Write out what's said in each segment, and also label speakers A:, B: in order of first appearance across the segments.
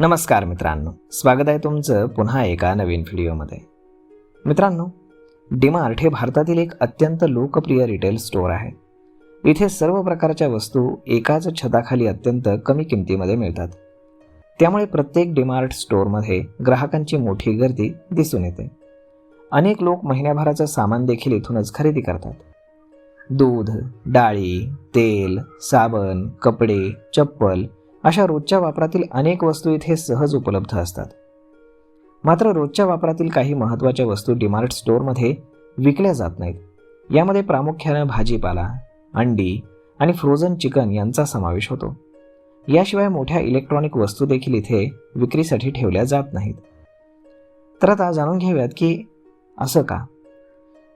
A: नमस्कार मित्रांनो, स्वागत आहे तुमचं पुन्हा एका नवीन व्हिडिओमध्ये. मित्रांनो, डीमार्ट हे भारतातील एक अत्यंत लोकप्रिय रिटेल स्टोअर आहे. इथे सर्व प्रकारच्या वस्तू एकाच छताखाली अत्यंत कमी किमतीमध्ये मिळतात. त्यामुळे प्रत्येक डीमार्ट स्टोअरमध्ये ग्राहकांची मोठी गर्दी दिसून येते. अनेक लोक महिन्याभराचं सामान देखील इथूनच खरेदी करतात. दूध, डाळी, तेल, साबण, कपडे, चप्पल अशा रोजच्या वापरातील अनेक वस्तू इथे सहज उपलब्ध असतात. मात्र रोजच्या वापरातील काही महत्त्वाच्या वस्तू डीमार्ट स्टोअरमध्ये विकल्या जात नाहीत. यामध्ये प्रामुख्याने भाजीपाला, अंडी आणि फ्रोझन चिकन यांचा समावेश होतो. याशिवाय मोठ्या इलेक्ट्रॉनिक वस्तू देखील इथे विक्रीसाठी ठेवल्या जात नाहीत. तर आता जाणून घेऊयात की असं का.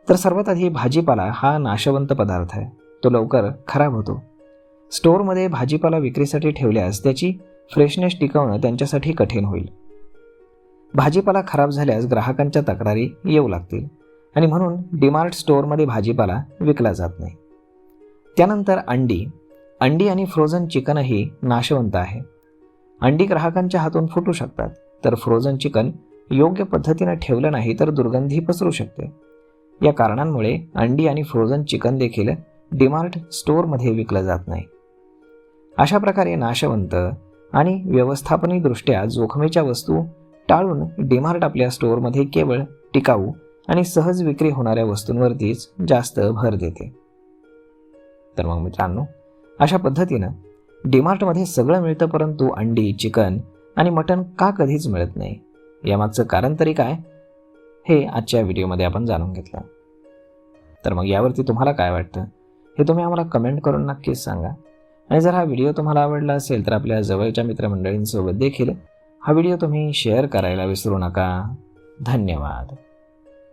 A: तर सर्वात आधी भाजीपाला हा नाशवंत पदार्थ आहे. तो लवकर खराब होतो. स्टोअरमध्ये भाजीपाला विक्रीसाठी ठेवल्यास त्याची फ्रेशनेस टिकवणं त्यांच्यासाठी कठीण होईल. भाजीपाला खराब झाल्यास ग्राहकांच्या तक्रारी येऊ लागतील आणि म्हणून डीमार्ट स्टोअरमध्ये भाजीपाला विकला जात नाही. त्यानंतर अंडी आणि फ्रोझन चिकनही नाशवंत आहे. अंडी ग्राहकांच्या हातून फुटू शकतात, तर फ्रोझन चिकन योग्य पद्धतीने ठेवलं नाही तर दुर्गंधी पसरू शकते. या कारणांमुळे अंडी आणि फ्रोझन चिकन देखील डीमार्ट स्टोअरमध्ये विकलं जात नाही. अशा प्रकारे नाशवंत आणि व्यवस्थापनीय दृष्ट्या जोखमीच्या वस्तू टाळून डीमार्ट आपल्या स्टोअरमध्ये केवळ टिकाऊ आणि सहज विक्री होणाऱ्या वस्तूंवरतीच जास्त भर देते. तर मग मित्रांनो, अशा पद्धतीनं डीमार्टमध्ये सगळं मिळतं, परंतु अंडी, चिकन आणि मटण का कधीच मिळत नाही, यामागचं कारण तरी काय, हे आजच्या व्हिडिओमध्ये आपण जाणून घेतलं. तर मग यावरती तुम्हाला काय वाटतं हे तुम्ही आम्हाला कमेंट करून नक्कीच सांगा. आणि जर हा व्हिडिओ तुम्हाला आवडला असेल तर आपल्या जवळच्या मित्रमंडळींसोबत देखील हा व्हिडिओ तुम्ही शेअर करायला विसरू नका. धन्यवाद.